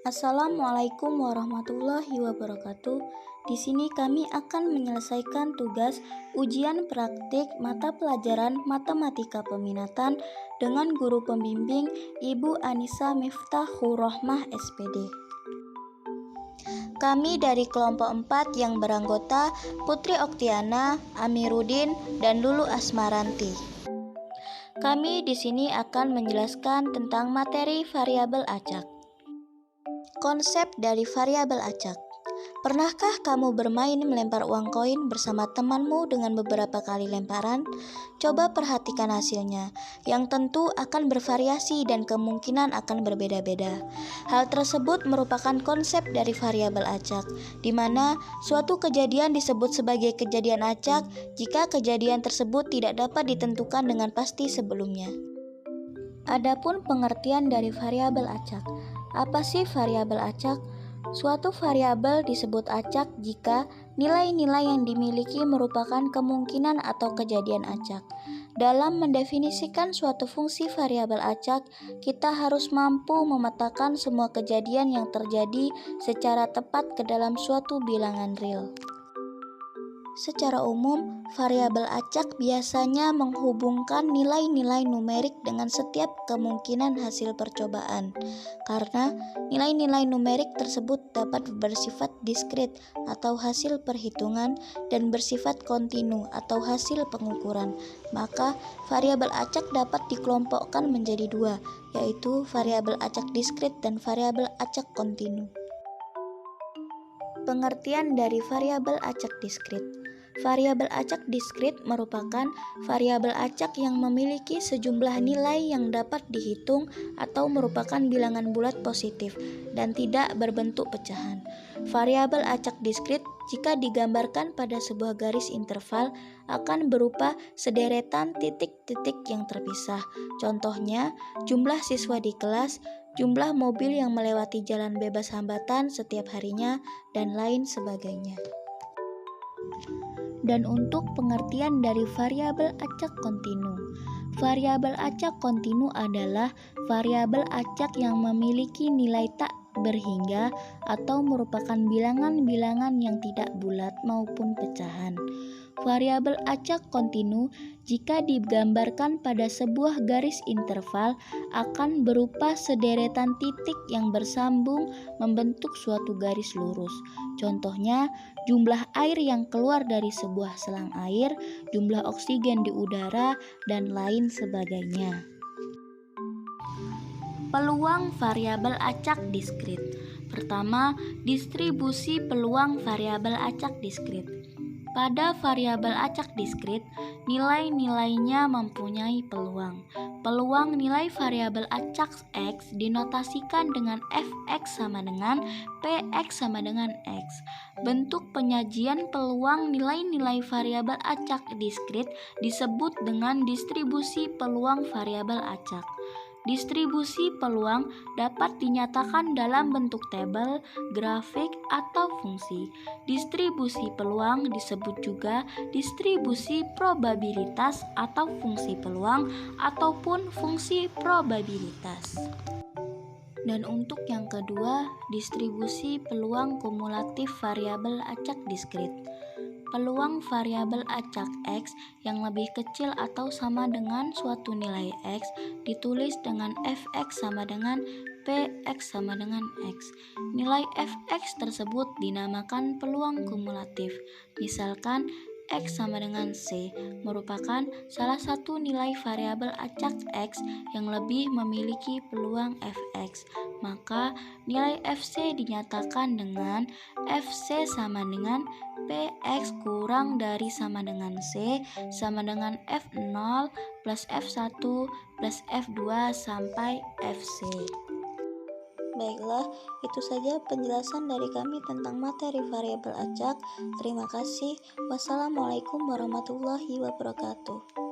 Assalamualaikum warahmatullahi wabarakatuh. Di sini kami akan menyelesaikan tugas ujian praktik mata pelajaran Matematika Peminatan dengan guru pembimbing Ibu Anissa Miftahur Rohmah SPD. Kami dari kelompok 4 yang beranggota Putri Oktiana, Amiruddin, dan Lulu Asmaranti. Kami di sini akan menjelaskan tentang materi variabel acak. Konsep dari variabel acak. Pernahkah kamu bermain melempar uang koin bersama temanmu dengan beberapa kali lemparan? Coba perhatikan hasilnya, yang tentu akan bervariasi dan kemungkinan akan berbeda-beda. Hal tersebut merupakan konsep dari variabel acak, di mana suatu kejadian disebut sebagai kejadian acak jika kejadian tersebut tidak dapat ditentukan dengan pasti sebelumnya. Adapun pengertian dari variabel acak. Apa sih variabel acak? Suatu variabel disebut acak jika nilai-nilai yang dimiliki merupakan kemungkinan atau kejadian acak. Dalam mendefinisikan suatu fungsi variabel acak, kita harus mampu memetakan semua kejadian yang terjadi secara tepat ke dalam suatu bilangan real. Secara umum, variabel acak biasanya menghubungkan nilai-nilai numerik dengan setiap kemungkinan hasil percobaan, karena nilai-nilai numerik tersebut dapat bersifat diskrit atau hasil perhitungan dan bersifat kontinu atau hasil pengukuran. Maka, variabel acak dapat dikelompokkan menjadi dua, yaitu variabel acak diskrit dan variabel acak kontinu. Pengertian dari variabel acak diskrit. Variabel acak diskrit merupakan variabel acak yang memiliki sejumlah nilai yang dapat dihitung atau merupakan bilangan bulat positif dan tidak berbentuk pecahan. Variabel acak diskrit jika digambarkan pada sebuah garis interval akan berupa sederetan titik-titik yang terpisah. Contohnya, jumlah siswa di kelas, jumlah mobil yang melewati jalan bebas hambatan setiap harinya, dan lain sebagainya. Dan untuk pengertian dari variabel acak kontinu. Variabel acak kontinu adalah variabel acak yang memiliki nilai tak berhingga atau merupakan bilangan-bilangan yang tidak bulat maupun pecahan. Variabel acak kontinu jika digambarkan pada sebuah garis interval akan berupa sederetan titik yang bersambung membentuk suatu garis lurus. Contohnya, jumlah air yang keluar dari sebuah selang air, jumlah oksigen di udara, dan lain sebagainya. Peluang variabel acak diskrit. Pertama, distribusi peluang variabel acak diskrit. Pada variabel acak diskrit, nilai-nilainya mempunyai peluang. Peluang nilai variabel acak X dinotasikan dengan Fx sama dengan Px sama dengan X. Bentuk penyajian peluang nilai-nilai variabel acak diskrit disebut dengan distribusi peluang variabel acak. Distribusi peluang dapat dinyatakan dalam bentuk tabel, grafik, atau fungsi. Distribusi peluang disebut juga distribusi probabilitas atau fungsi peluang ataupun fungsi probabilitas. Dan untuk yang kedua, distribusi peluang kumulatif variabel acak diskrit. Peluang variabel acak X yang lebih kecil atau sama dengan suatu nilai X ditulis dengan Fx sama dengan Px sama dengan X. Nilai Fx tersebut dinamakan peluang kumulatif. Misalkan X sama dengan C merupakan salah satu nilai variabel acak X yang lebih memiliki peluang Fx. Maka nilai Fc dinyatakan dengan Fc sama dengan Px kurang dari sama dengan C sama dengan F0 plus F1 plus F2 sampai Fc. Baiklah, itu saja penjelasan dari kami tentang materi variabel acak. Terima kasih. Wassalamualaikum warahmatullahi wabarakatuh.